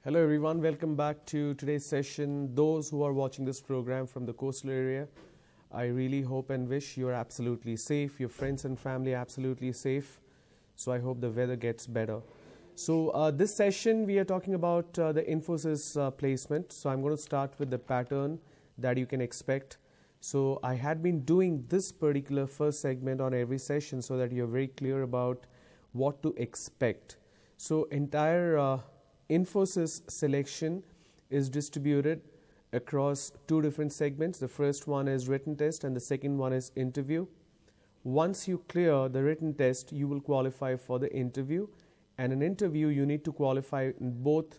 Hello everyone, welcome back to today's session. Those who are watching this program from the coastal area, I really hope and wish you are absolutely safe, your friends and family are absolutely safe. So I hope the weather gets better. So this session we are talking about the Infosys placement. So I'm going to start with the pattern that you can expect. So I had been doing this particular first segment on every session so that you're very clear about what to expect. So entire Infosys selection is distributed across two different segments. The first one is written test and the second one is interview. Once you clear the written test, you will qualify for the interview. And in interview, you need to qualify in both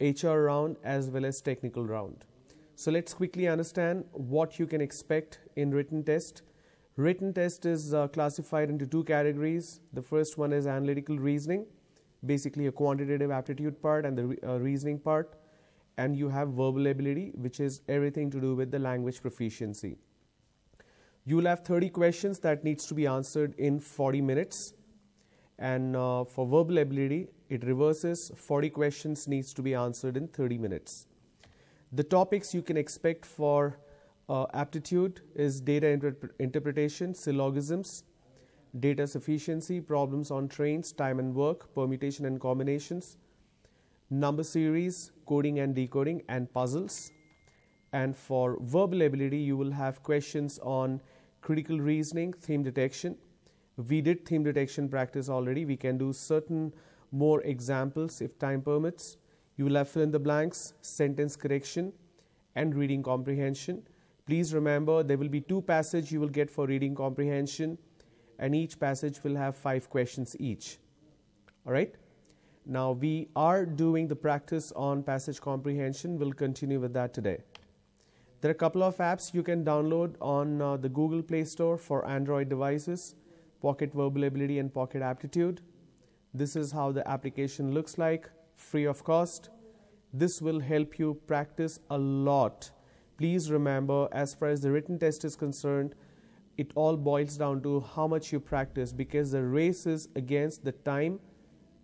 HR round as well as technical round. So let's quickly understand what you can expect in written test. Written test is classified into two categories. The first one is analytical reasoning, basically a quantitative aptitude part and the reasoning part, and you have verbal ability, which is everything to do with the language proficiency. You will have 30 questions that needs to be answered in 40 minutes, and for verbal ability it reverses, 40 questions needs to be answered in 30 minutes. The topics you can expect for aptitude is data interpretation, syllogisms, data sufficiency, problems on trains, time and work, permutation and combinations, number series, coding and decoding, and puzzles. And for verbal ability, you will have questions on critical reasoning, theme detection. We did theme detection practice already. We can do certain more examples if time permits. You will have fill in the blanks, sentence correction, and reading comprehension. Please remember, there will be two passages you will get for reading comprehension, and each passage will have 5 questions each. All right. Now we are doing the practice on passage comprehension. We'll continue with that today. There are a couple of apps you can download on the Google Play Store for Android devices, Pocket Verbal Ability and Pocket Aptitude. This is how the application looks like, free of cost. This will help you practice a lot. Please remember, as far as the written test is concerned, it all boils down to how much you practice, because the race is against the time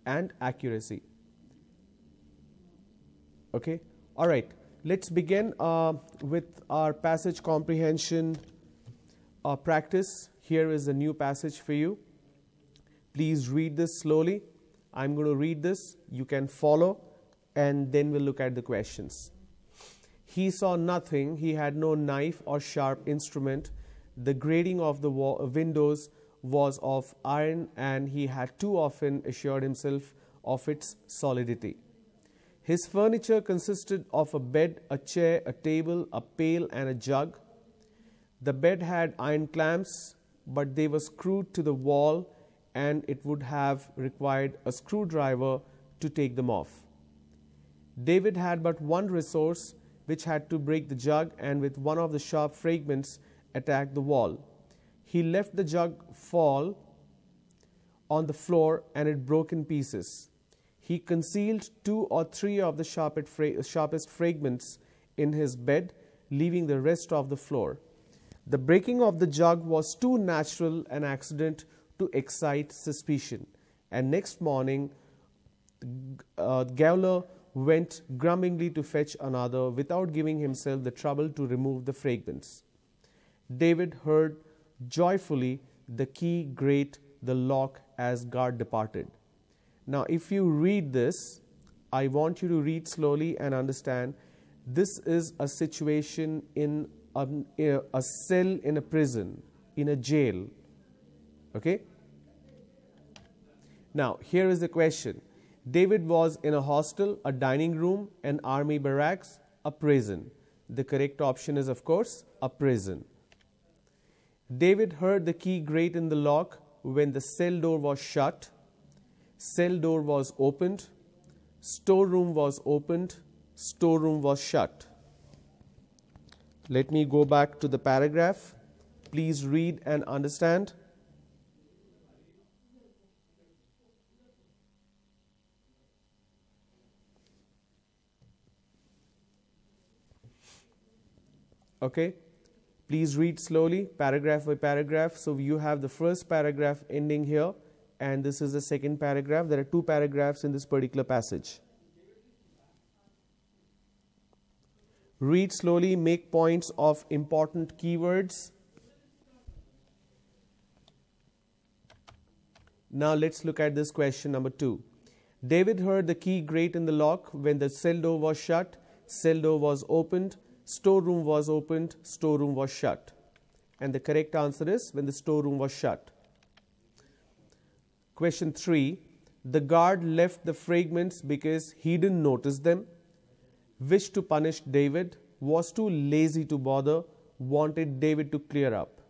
and accuracy. Okay, all right, let's begin with our passage comprehension practice. Here is a new passage for you. Please read this slowly. I'm going to read this, you can follow, and then we'll look at the questions. He saw nothing, he had no knife or sharp instrument. The grating of the windows was of iron, and he had too often assured himself of its solidity. His furniture consisted of a bed, a chair, a table, a pail, and a jug. The bed had iron clamps, but they were screwed to the wall, and it would have required a screwdriver to take them off. David had but one resource, which had to break the jug, and with one of the sharp fragments attacked the wall. He left the jug fall on the floor, and it broke in pieces. He concealed 2 or 3 of the sharpest fragments in his bed, leaving the rest of the floor. The breaking of the jug was too natural an accident to excite suspicion, and next morning Gowler went grumblingly to fetch another without giving himself the trouble to remove the fragments. David heard joyfully the key grate the lock as guard departed. Now if you read this, I want you to read slowly and understand this is a situation in a cell in a prison, in a jail. Okay? Now here is the question. David was in a hostel, a dining room, an army barracks, a prison. The correct option is, of course, a prison. David heard the key grate in the lock when the cell door was shut. Cell door was opened. Storeroom was opened. Storeroom was shut. Let me go back to the paragraph. Please read and understand. Okay, please read slowly, paragraph by paragraph. So you have the first paragraph ending here, and this is the second paragraph. There are 2 paragraphs in this particular passage. Read slowly, make points of important keywords. Now let's look at this question number 2. David heard the key grate in the lock when the cell door was shut. Cell door was opened. Storeroom was opened. Storeroom was shut. And the correct answer is when the storeroom was shut. Question 3. The guard left the fragments because he didn't notice them. Wished to punish David. Was too lazy to bother. Wanted David to clear up.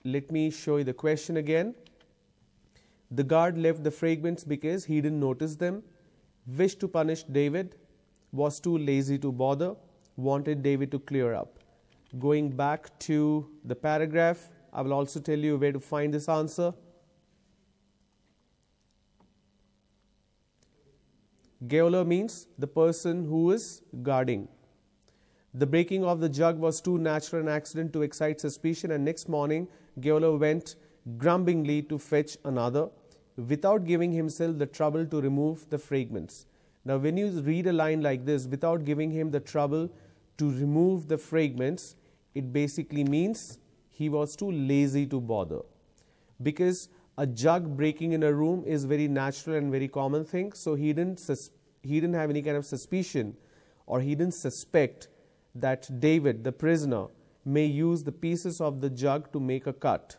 Let me show you the question again. The guard left the fragments because he didn't notice them. Wished to punish David. Was too lazy to bother. Wanted David to clear up. Going back to the paragraph, I will also tell you where to find this answer. Gaoler means the person who is guarding. The breaking of the jug was too natural an accident to excite suspicion, and next morning Gaoler went grumblingly to fetch another without giving himself the trouble to remove the fragments. Now when you read a line like this, without giving him the trouble to remove the fragments, it basically means he was too lazy to bother. Because a jug breaking in a room is very natural and very common thing, so he didn't have any kind of suspicion, or he didn't suspect that David, the prisoner, may use the pieces of the jug to make a cut.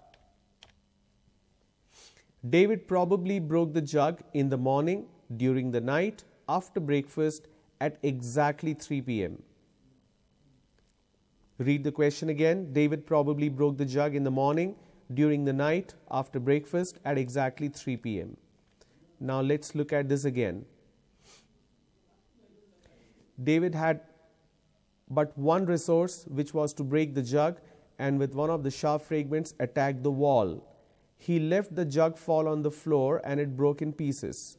David probably broke the jug in the morning, during the night, after breakfast, at exactly 3 p.m. Read the question again. David probably broke the jug in the morning, during the night, after breakfast, at exactly 3 p.m. Now let's look at this again. David had but one resource, which was to break the jug, and with one of the sharp fragments attack the wall. He left the jug fall on the floor and it broke in pieces.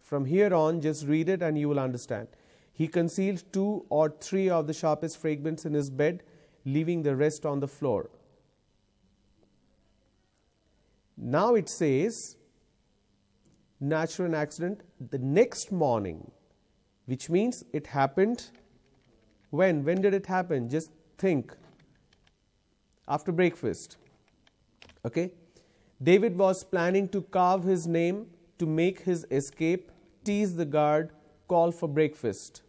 From here on, just read it and you will understand. He concealed 2 or 3 of the sharpest fragments in his bed, leaving the rest on the floor. Now it says, natural accident the next morning, which means it happened when? When did it happen? Just think. After breakfast. Okay. David was planning to carve his name to make his escape, tease the guard, call for breakfast.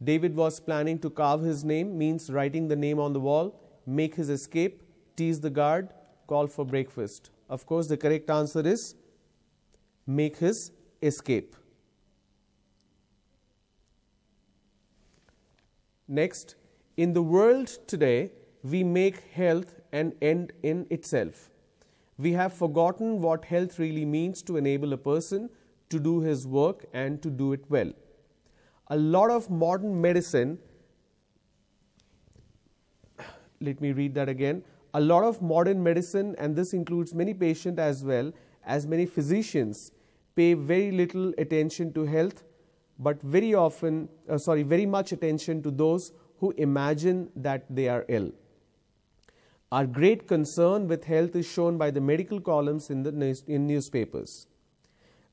David was planning to carve his name means writing the name on the wall, make his escape, tease the guard, call for breakfast. Of course, the correct answer is make his escape. Next, in the world today, we make health an end in itself. We have forgotten what health really means to enable a person to do his work and to do it well. A lot of modern medicine, let me read that again. A lot of modern medicine, and this includes many patients as well as many physicians, pay very little attention to health, but very much attention to those who imagine that they are ill. Our great concern with health is shown by the medical columns in newspapers.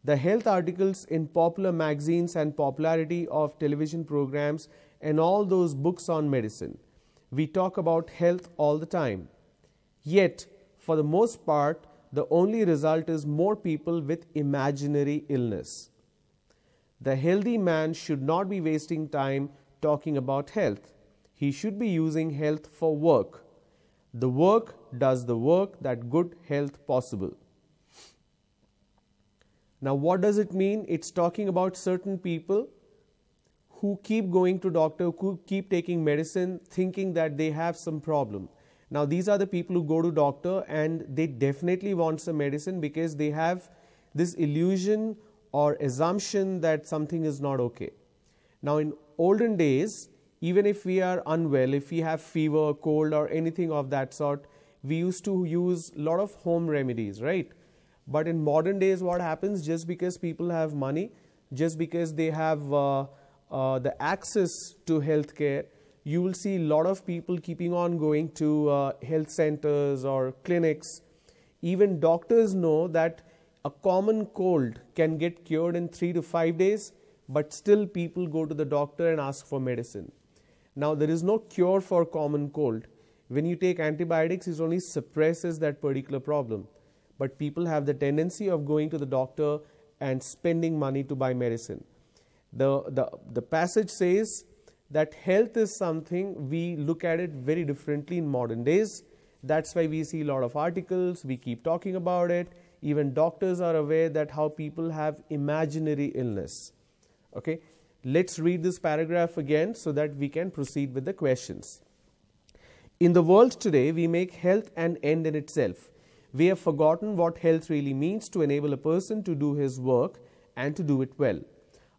The health articles in popular magazines and popularity of television programs and all those books on medicine. We talk about health all the time. Yet, for the most part, the only result is more people with imaginary illness. The healthy man should not be wasting time talking about health. He should be using health for work. The work does the work that good health possible. Now, what does it mean? It's talking about certain people who keep going to doctor, who keep taking medicine, thinking that they have some problem. Now, these are the people who go to doctor and they definitely want some medicine because they have this illusion or assumption that something is not okay. Now, in olden days, even if we are unwell, if we have fever, cold or anything of that sort, we used to use a lot of home remedies, right? But in modern days, what happens, just because people have money, just because they have the access to healthcare, you will see a lot of people keeping on going to health centers or clinics. Even doctors know that A common cold can get cured in 3 to 5 days, but still people go to the doctor and ask for medicine. Now, there is no cure for common cold. When you take antibiotics, it only suppresses that particular problem. But people have the tendency of going to the doctor and spending money to buy medicine. The passage says that health is something we look at it very differently in modern days. That's why we see a lot of articles, we keep talking about it. Even doctors are aware that how people have imaginary illness. Okay, let's read this paragraph again so that we can proceed with the questions. In the world today, we make health an end in itself. We have forgotten what health really means to enable a person to do his work and to do it well.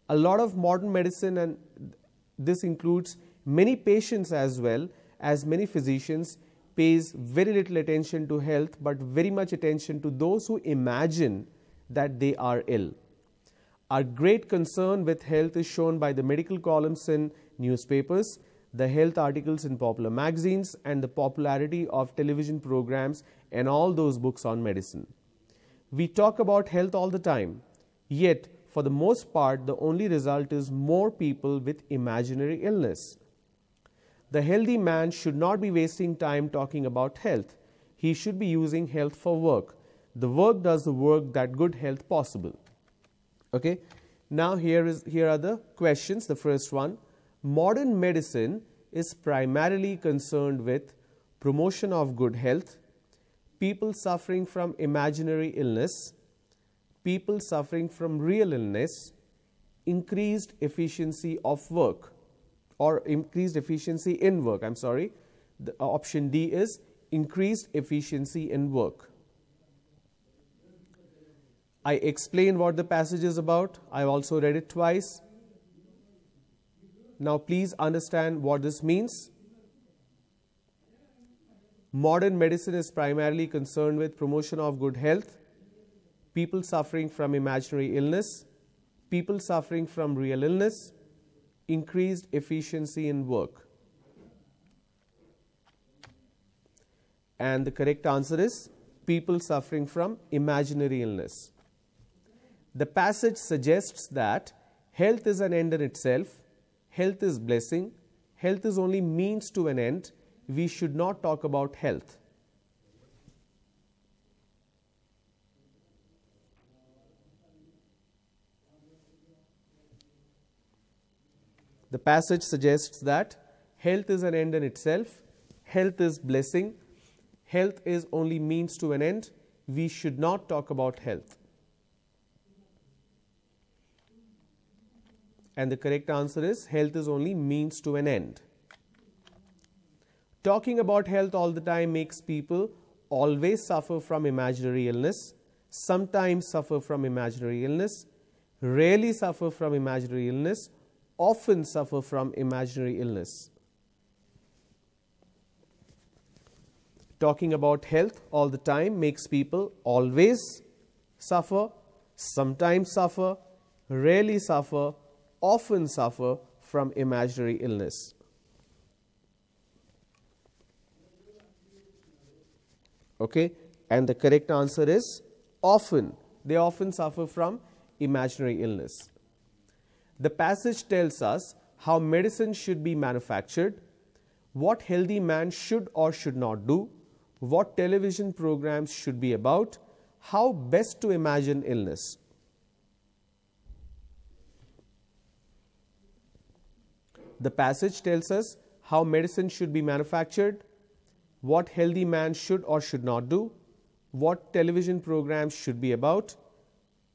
A lot of modern medicine, and this includes many patients as well as many physicians, pays very little attention to health but very much attention to those who imagine that they are ill. Our great concern with health is shown by the medical columns in newspapers, the health articles in popular magazines, and the popularity of television programs and all those books on medicine. We talk about health all the time, yet for the most part the only result is more people with imaginary illness. The healthy man should not be wasting time talking about health. He should be using health for work. The work does the work that good health possible. Okay. Now here are the questions. The first one, modern medicine is primarily concerned with promotion of good health, people suffering from imaginary illness, people suffering from real illness, increased efficiency of work, or increased efficiency in work. The option D is increased efficiency in work. I explained what the passage is about. I also read it twice. Now please understand what this means. Modern medicine is primarily concerned with promotion of good health, people suffering from imaginary illness, people suffering from real illness, increased efficiency in work. And the correct answer is people suffering from imaginary illness. The passage suggests that health is an end in itself, health is blessing, health is only means to an end. We should not talk about health. The passage suggests that health is an end in itself, health is blessing, health is only means to an end. We should not talk about health. And the correct answer is health is only means to an end. Talking about health all the time makes people always suffer from imaginary illness, sometimes suffer from imaginary illness, rarely suffer from imaginary illness, often suffer from imaginary illness. Talking about health all the time makes people always suffer, sometimes suffer, rarely suffer, often suffer from imaginary illness. Okay, and the correct answer is often. They often suffer from imaginary illness. The passage tells us how medicine should be manufactured, what healthy man should or should not do, what television programs should be about, how best to imagine illness. The passage tells us how medicine should be manufactured, what healthy man should or should not do, what television programs should be about,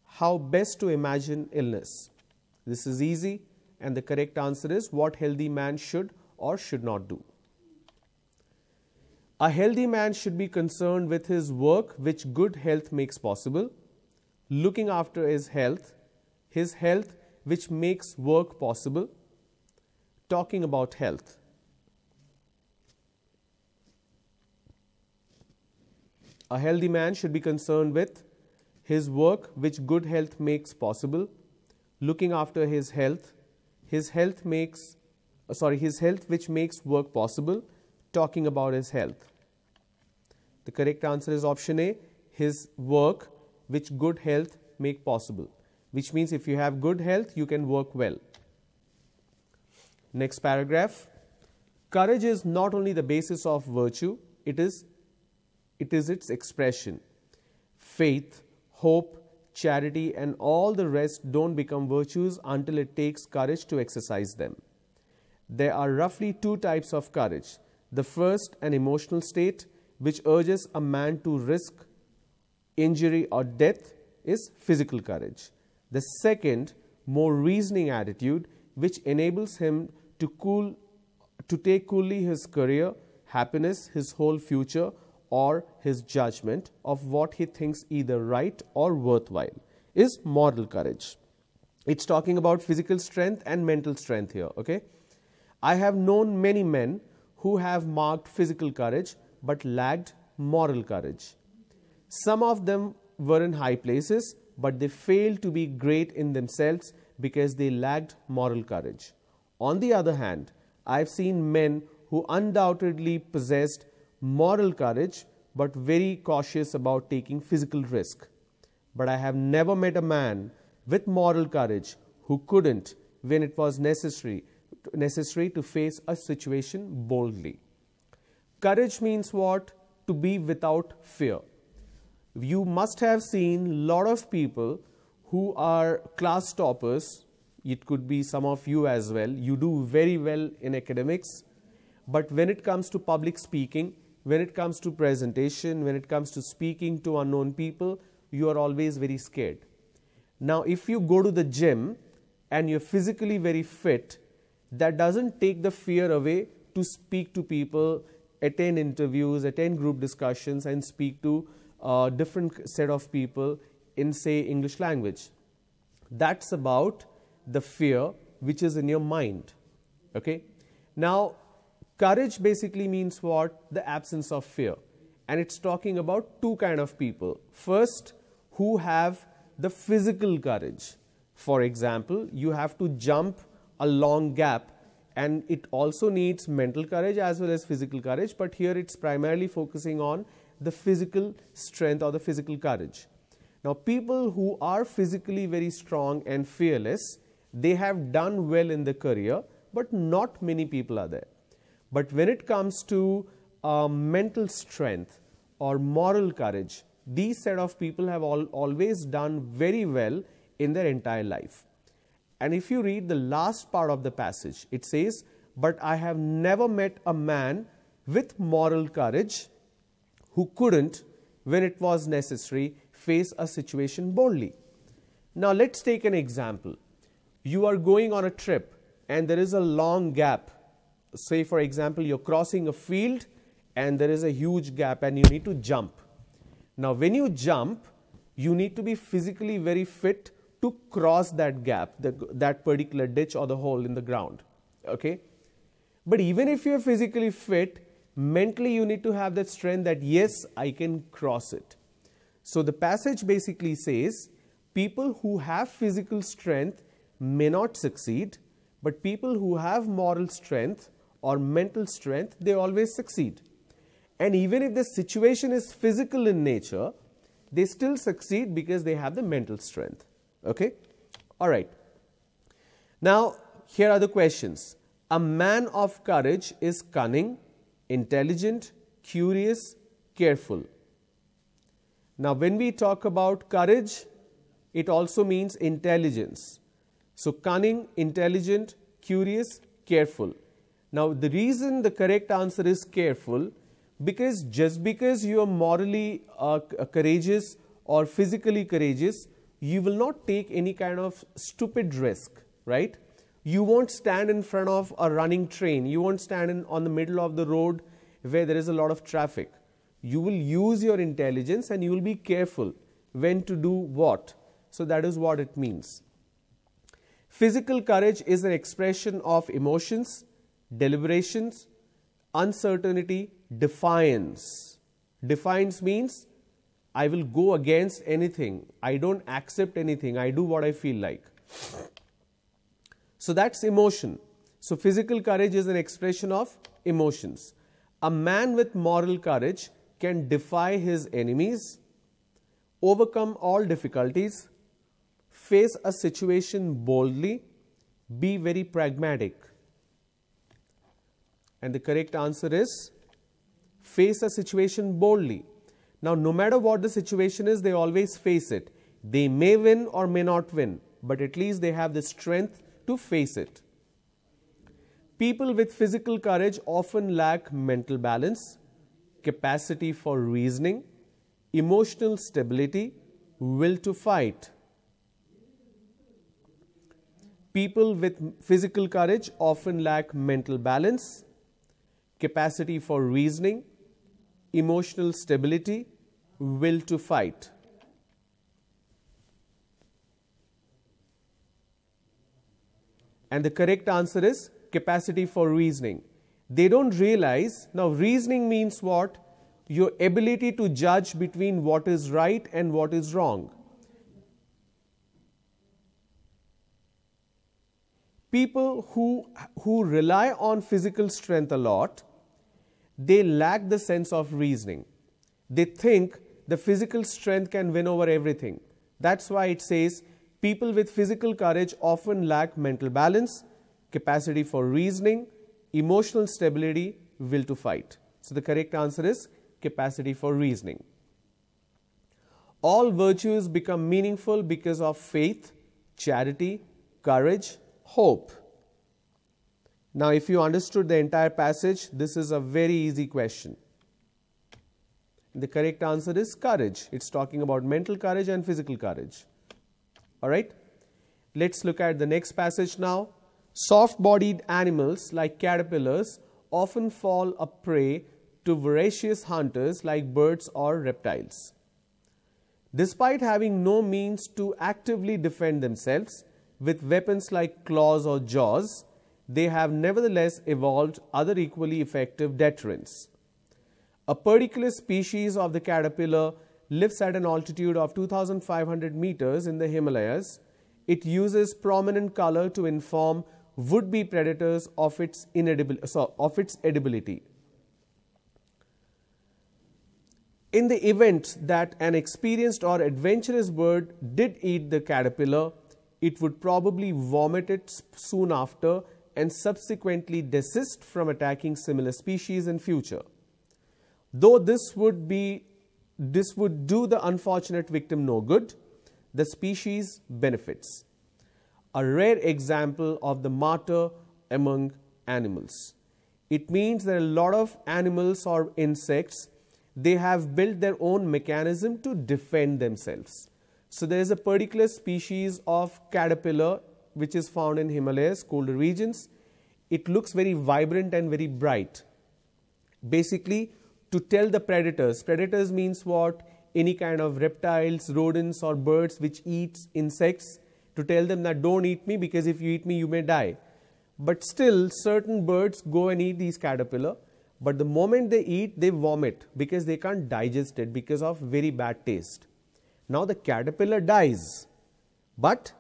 how best to imagine illness. This is easy, and the correct answer is what healthy man should or should not do. A healthy man should be concerned with his work which good health makes possible, looking after his health which makes work possible, talking about health. A healthy man should be concerned with his work which good health makes possible, looking after his health which makes work possible, talking about his health. The correct answer is option A, his work which good health make possible. Which means if you have good health, you can work well. Next paragraph. Courage is not only the basis of virtue, it is its expression. Faith, hope, charity and all the rest don't become virtues until it takes courage to exercise them. There are roughly two types of courage. The first, an emotional state, which urges a man to risk injury or death, is physical courage. The second, more reasoning attitude, which enables him to take coolly his career, happiness, his whole future, or his judgment of what he thinks either right or worthwhile, is moral courage. It's talking about physical strength and mental strength here, okay? I have known many men who have marked physical courage but lacked moral courage. Some of them were in high places, but they failed to be great in themselves because they lacked moral courage. On the other hand, I have seen men who undoubtedly possessed moral courage but very cautious about taking physical risk. But I have never met a man with moral courage who couldn't, when it was necessary to face a situation boldly. Courage means what? To be without fear. You must have seen a lot of people who are class toppers. It could be some of you as well. You do very well in academics, but when it comes to public speaking, when it comes to presentation, when it comes to speaking to unknown people, you are always very scared. Now, if you go to the gym and you're physically very fit, that doesn't take the fear away to speak to people, attend interviews, attend group discussions and speak to a different set of people in, say, English language. That's about the fear which is in your mind, okay? Now, courage basically means what? The absence of fear. And it's talking about two kind of people. First, who have the physical courage. For example, you have to jump a long gap, and it also needs mental courage as well as physical courage, but here it's primarily focusing on the physical strength or the physical courage. Now, people who are physically very strong and fearless, they have done well in the career, but not many people are there. But when it comes to mental strength or moral courage, these set of people have always done very well in their entire life. And if you read the last part of the passage, it says, "But I have never met a man with moral courage who couldn't, when it was necessary, face a situation boldly." Now, let's take an example. You are going on a trip and there is a long gap. Say, for example, you're crossing a field and there is a huge gap and you need to jump. Now, when you jump, you need to be physically very fit to cross that gap, that particular ditch or the hole in the ground, okay? But even if you're physically fit, mentally you need to have that strength that, yes, I can cross it. So the passage basically says, people who have physical strength may not succeed, but people who have moral strength or mental strength, they always succeed. And even if the situation is physical in nature, they still succeed because they have the mental strength. Okay? All right. Now, here are the questions. A man of courage is cunning, intelligent, curious, careful. Now, when we talk about courage, it also means intelligence. So, cunning, intelligent, curious, careful. Now, the reason the correct answer is careful, because just because you are morally courageous or physically courageous, you will not take any kind of stupid risk, right? You won't stand in front of a running train. You won't stand on the middle of the road where there is a lot of traffic. You will use your intelligence and you will be careful when to do what. So that is what it means. Physical courage is an expression of emotions, deliberations, uncertainty, defiance. Defiance means I will go against anything. I don't accept anything. I do what I feel like. So that's emotion. So physical courage is an expression of emotions. A man with moral courage can defy his enemies, overcome all difficulties, face a situation boldly, be very pragmatic. And the correct answer is face a situation boldly. Now, no matter what the situation is, they always face it. They may win or may not win, but at least they have the strength to face it. People with physical courage often lack mental balance, capacity for reasoning, emotional stability, will to fight. People with physical courage often lack mental balance, capacity for reasoning, emotional stability, will to fight. And the correct answer is capacity for reasoning. They don't realize, now reasoning means what? Your ability to judge between what is right and what is wrong. People who rely on physical strength a lot, they lack the sense of reasoning. They think the physical strength can win over everything. That's why it says people with physical courage often lack mental balance, capacity for reasoning, emotional stability, will to fight. So the correct answer is capacity for reasoning. All virtues become meaningful because of faith, charity, courage, hope. Now, if you understood the entire passage, this is a very easy question. The correct answer is courage. It's talking about mental courage and physical courage. All right. Let's look at the next passage now. Soft-bodied animals like caterpillars often fall a prey to voracious hunters like birds or reptiles. Despite having no means to actively defend themselves with weapons like claws or jaws, they have nevertheless evolved other equally effective deterrents. A particular species of the caterpillar lives at an altitude of 2,500 meters in the Himalayas. It uses prominent color to inform would-be predators of its edibility. In the event that an experienced or adventurous bird did eat the caterpillar, it would probably vomit it soon after and subsequently desist from attacking similar species in future. Though this would do the unfortunate victim no good, the species benefits. A rare example of the martyr among animals. It means that a lot of animals or insects, they have built their own mechanism to defend themselves. So there is a particular species of caterpillar which is found in Himalayas, colder regions. It looks very vibrant and very bright. Basically, to tell the predators, predators means what? Any kind of reptiles, rodents or birds which eats insects, to tell them that don't eat me because if you eat me you may die. But still certain birds go and eat these caterpillar, but the moment they eat they vomit because they can't digest it because of very bad taste. Now the caterpillar dies, but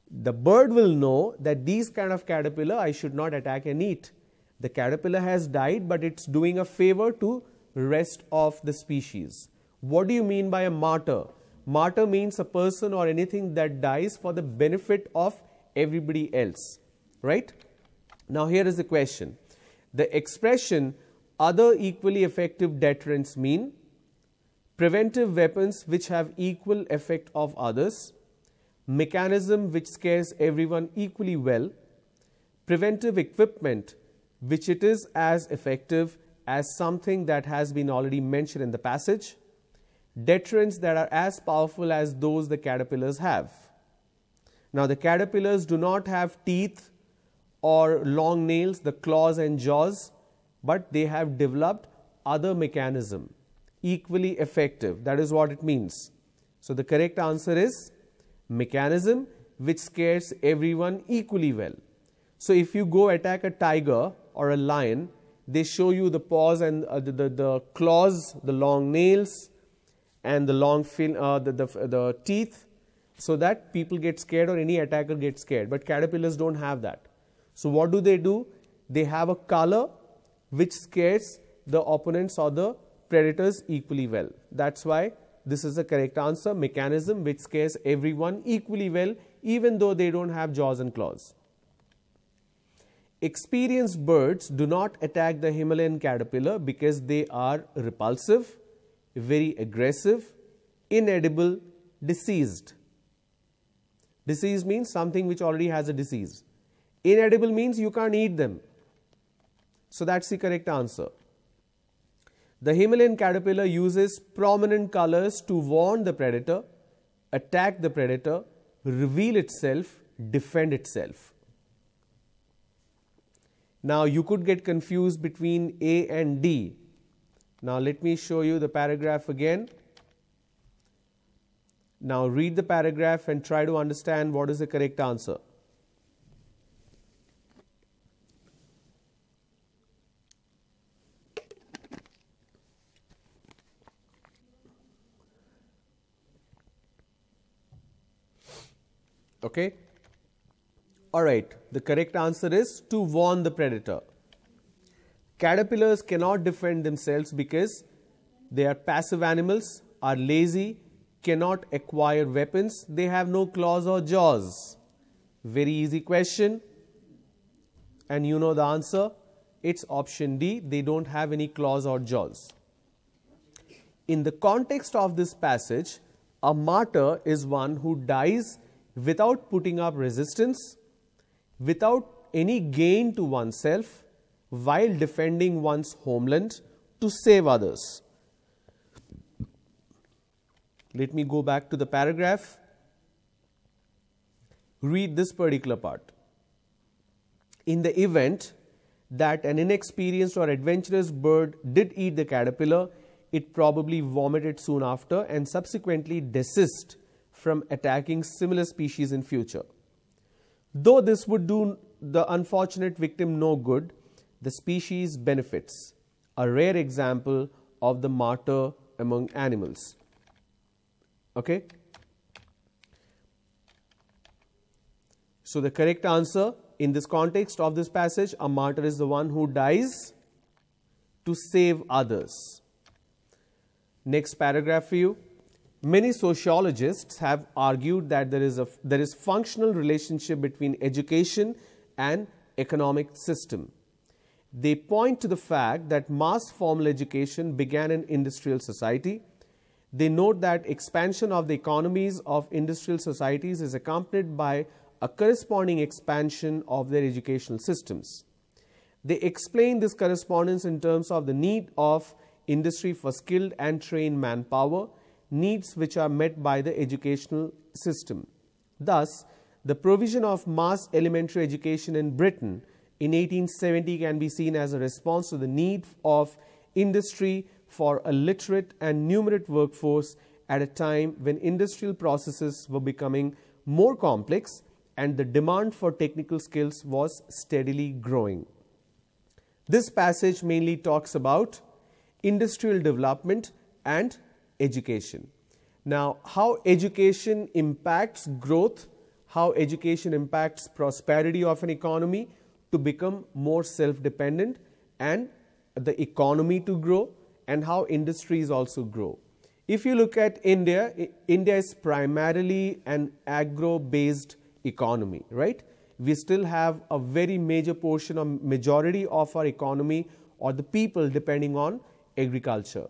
the bird will know that these kind of caterpillar I should not attack and eat. The caterpillar has died, but it's doing a favor to rest of the species. What do you mean by a martyr? Martyr means a person or anything that dies for the benefit of everybody else, right? Now here is the question. The expression other equally effective deterrents mean preventive weapons which have equal effect of others, mechanism which scares everyone equally well, preventive equipment which it is as effective as something that has been already mentioned in the passage, deterrents that are as powerful as those the caterpillars have. Now the caterpillars do not have teeth or long nails, the claws and jaws, but they have developed other mechanism equally effective. That is what it means. So the correct answer is mechanism which scares everyone equally well. So if you go attack a tiger or a lion, they show you the paws and the claws, the long nails and the long the teeth, so that people get scared or any attacker gets scared. But caterpillars don't have that. So what do? They have a color which scares the opponents or the predators equally well. That's why this is the correct answer. Mechanism which scares everyone equally well, even though they don't have jaws and claws. Experienced birds do not attack the Himalayan caterpillar because they are repulsive, very aggressive, inedible, diseased. Disease means something which already has a disease. Inedible means you can't eat them. So that's the correct answer. The Himalayan caterpillar uses prominent colors to warn the predator, attack the predator, reveal itself, defend itself. Now you could get confused between A and D. Now let me show you the paragraph again. Now read the paragraph and try to understand what is the correct answer. Okay. All right. The correct answer is to warn the predator. Caterpillars cannot defend themselves because they are passive animals, are lazy, cannot acquire weapons, they have no claws or jaws. Very easy question. And you know the answer. It's option D. They don't have any claws or jaws. In the context of this passage, a martyr is one who dies without putting up resistance, without any gain to oneself, while defending one's homeland to save others. Let me go back to the paragraph. Read this particular part. In the event that an inexperienced or adventurous bird did eat the caterpillar, it probably vomited soon after and subsequently desist from attacking similar species in future. Though this would do the unfortunate victim no good, the species benefits, a rare example of the martyr among animals. Okay? So the correct answer in this context of this passage, a martyr is the one who dies to save others. Next paragraph for you. Many sociologists have argued that there is functional relationship between education and economic system. They point to the fact that mass formal education began in industrial society. They note that expansion of the economies of industrial societies is accompanied by a corresponding expansion of their educational systems. They explain this correspondence in terms of the need of industry for skilled and trained manpower, needs which are met by the educational system. Thus, the provision of mass elementary education in Britain in 1870 can be seen as a response to the need of industry for a literate and numerate workforce at a time when industrial processes were becoming more complex and the demand for technical skills was steadily growing. This passage mainly talks about industrial development and education. Now, how education impacts growth, how education impacts prosperity of an economy to become more self-dependent and the economy to grow, and how industries also grow. If you look at India, India is primarily an agro-based economy, right? We still have a very major portion of majority of our economy or the people depending on agriculture.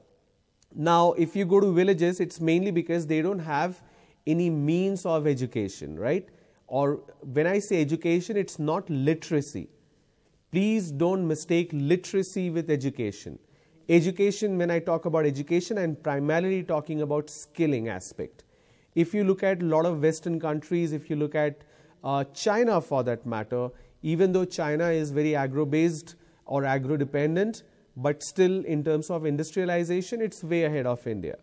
Now, if you go to villages, it's mainly because they don't have any means of education, right? Or when I say education, it's not literacy. Please don't mistake literacy with education. Education, when I talk about education, I'm primarily talking about skilling aspect. If you look at a lot of Western countries, if you look at China for that matter, even though China is very agro-based or agro-dependent, but still in terms of industrialization, it's way ahead of India.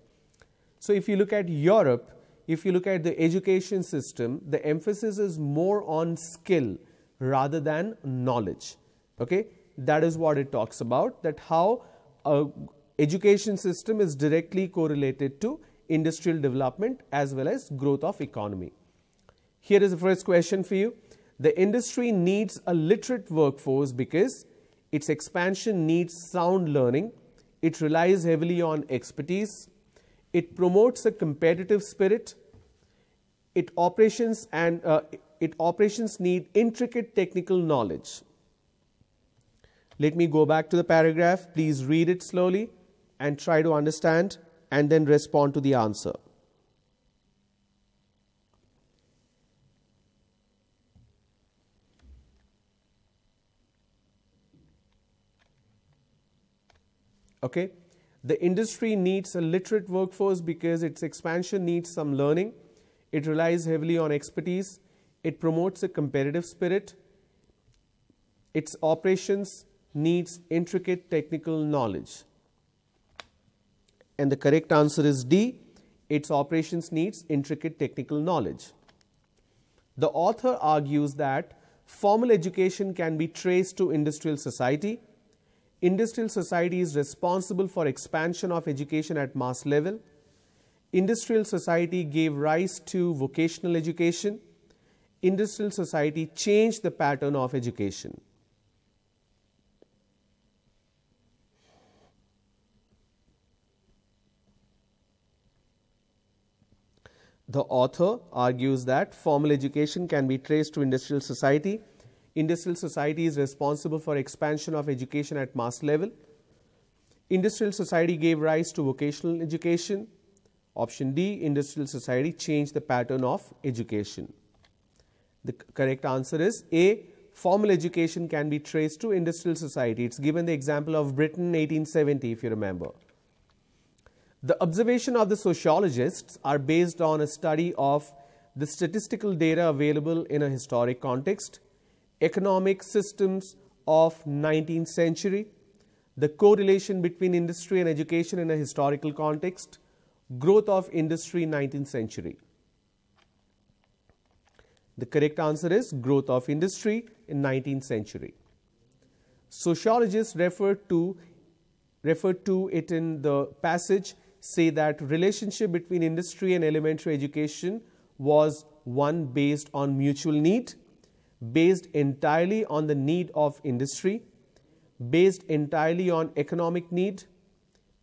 So if you look at Europe, if you look at the education system, the emphasis is more on skill rather than knowledge. Okay, that is what it talks about, that how education system is directly correlated to industrial development as well as growth of economy. Here is the first question for you. The industry needs a literate workforce because its expansion needs sound learning. It relies heavily on expertise. It promotes a competitive spirit. Its operations need intricate technical knowledge. Let me go back to the paragraph. Please read it slowly and try to understand and then respond to the answer. Okay. The industry needs a literate workforce because its expansion needs some learning. It relies heavily on expertise. It promotes a competitive spirit. Its operations needs intricate technical knowledge. And the correct answer is D. Its operations needs intricate technical knowledge. The author argues that formal education can be traced to industrial society. Industrial society is responsible for expansion of education at mass level. Industrial society gave rise to vocational education. Industrial society changed the pattern of education. The author argues that formal education can be traced to industrial society. Industrial society is responsible for expansion of education at mass level. Industrial society gave rise to vocational education. Option D, industrial society changed the pattern of education. The correct answer is A, formal education can be traced to industrial society. It's given the example of Britain 1870, if you remember. The observation of the sociologists are based on a study of the statistical data available in a historic context, economic systems of 19th century, the correlation between industry and education in a historical context, growth of industry 19th century. The correct answer is growth of industry in 19th century. Sociologists refer to it in the passage, say that relationship between industry and elementary education was one based on mutual need, based entirely on the need of industry, based entirely on economic need,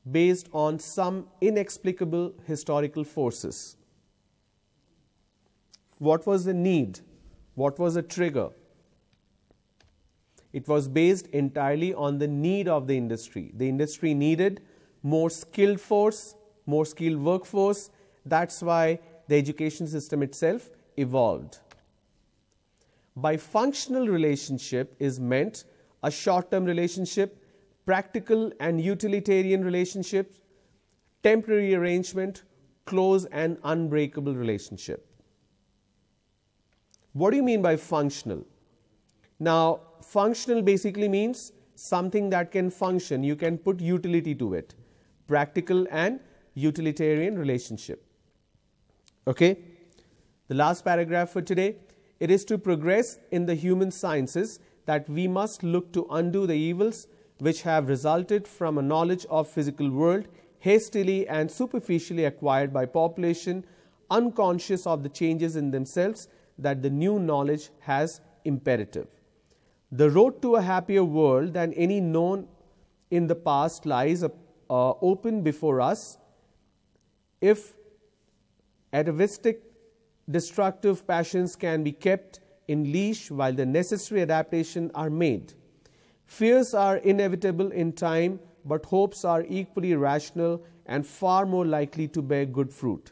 based on some inexplicable historical forces. What was the need? What was the trigger? It was based entirely on the need of the industry. The industry needed more skilled force, more skilled workforce. That's why the education system itself evolved. By functional relationship is meant a short-term relationship, practical and utilitarian relationship, temporary arrangement, close and unbreakable relationship. What do you mean by functional? Now, functional basically means something that can function. You can put utility to it. Practical and utilitarian relationship. Okay? The last paragraph for today. It is to progress in the human sciences that we must look to undo the evils which have resulted from a knowledge of physical world hastily and superficially acquired by population, unconscious of the changes in themselves that the new knowledge has imperative. The road to a happier world than any known in the past lies open before us if atavistic destructive passions can be kept in leash while the necessary adaptations are made. Fears are inevitable in time, but hopes are equally rational and far more likely to bear good fruit.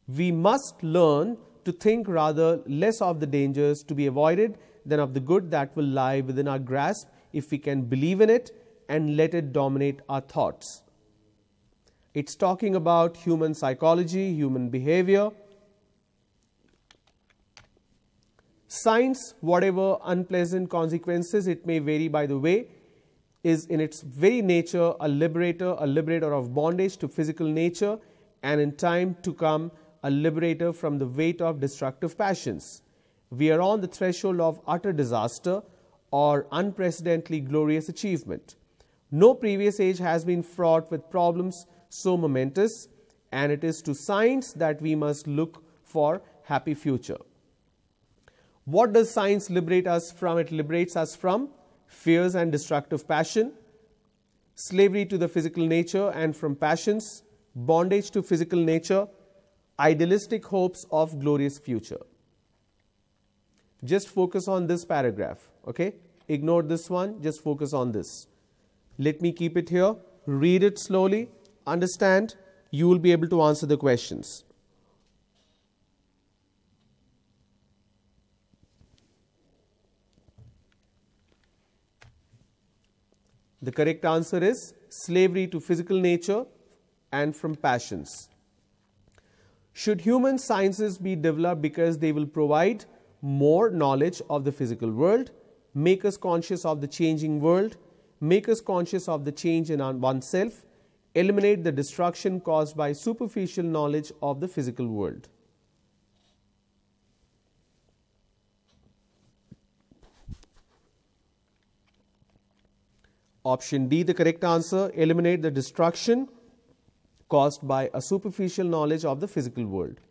We must learn to think rather less of the dangers to be avoided than of the good that will lie within our grasp if we can believe in it and let it dominate our thoughts. It's talking about human psychology, human behavior. Science, whatever unpleasant consequences it may vary by the way, is in its very nature a liberator of bondage to physical nature, and in time to come a liberator from the weight of destructive passions. We are on the threshold of utter disaster or unprecedentedly glorious achievement. No previous age has been fraught with problems so momentous, and it is to science that we must look for happy future. What does science liberate us from? It liberates us from fears and destructive passion, slavery to the physical nature and from passions, bondage to physical nature, idealistic hopes of glorious future. Just focus on this paragraph, okay? Ignore this one, just focus on this. Let me keep it here, read it slowly, understand, you will be able to answer the questions. The correct answer is slavery to physical nature and from passions. Should human sciences be developed because they will provide more knowledge of the physical world, make us conscious of the changing world, make us conscious of the change in oneself, eliminate the destruction caused by superficial knowledge of the physical world? Option D, the correct answer, eliminate the destruction caused by a superficial knowledge of the physical world.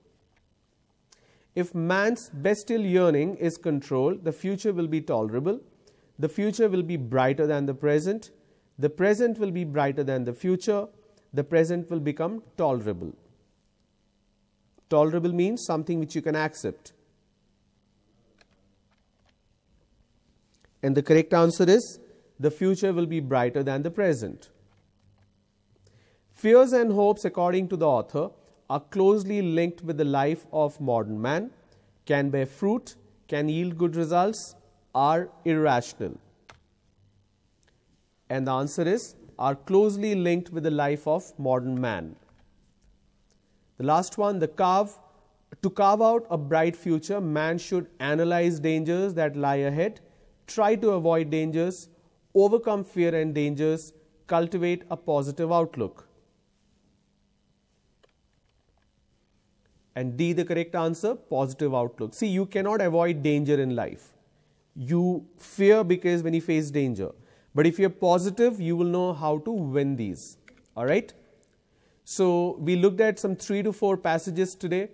If man's bestial yearning is controlled, the future will be tolerable, the future will be brighter than the present will be brighter than the future, the present will become tolerable. Tolerable means something which you can accept. And the correct answer is, the future will be brighter than the present. Fears and hopes, according to the author, are closely linked with the life of modern man, can bear fruit, can yield good results, are irrational. And the answer is, are closely linked with the life of modern man. The last one, to carve out a bright future, man should analyze dangers that lie ahead, try to avoid dangers, overcome fear and dangers, cultivate a positive outlook. And D, the correct answer, positive outlook. See, you cannot avoid danger in life. You fear because when you face danger. But if you're positive, you will know how to win these. All right? So, we looked at some 3 to 4 passages today.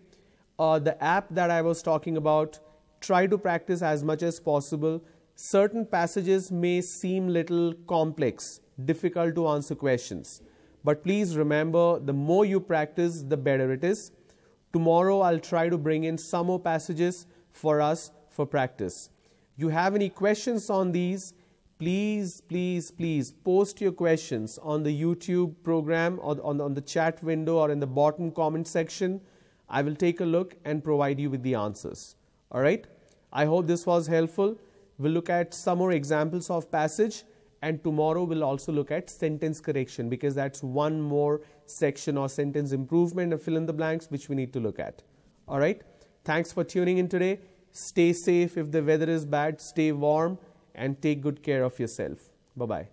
The app that I was talking about, try to practice as much as possible. Certain passages may seem little complex, difficult to answer questions. But please remember, the more you practice, the better it is. Tomorrow, I'll try to bring in some more passages for us for practice. You have any questions on these, please post your questions on the YouTube program or on the chat window or in the bottom comment section. I will take a look and provide you with the answers. All right? I hope this was helpful. We'll look at some more examples of passage, and tomorrow we'll also look at sentence correction, because that's one more section or sentence improvement and fill in the blanks which we need to look at. All right? Thanks for tuning in today. Stay safe. If the weather is bad, stay warm and take good care of yourself. Bye-bye.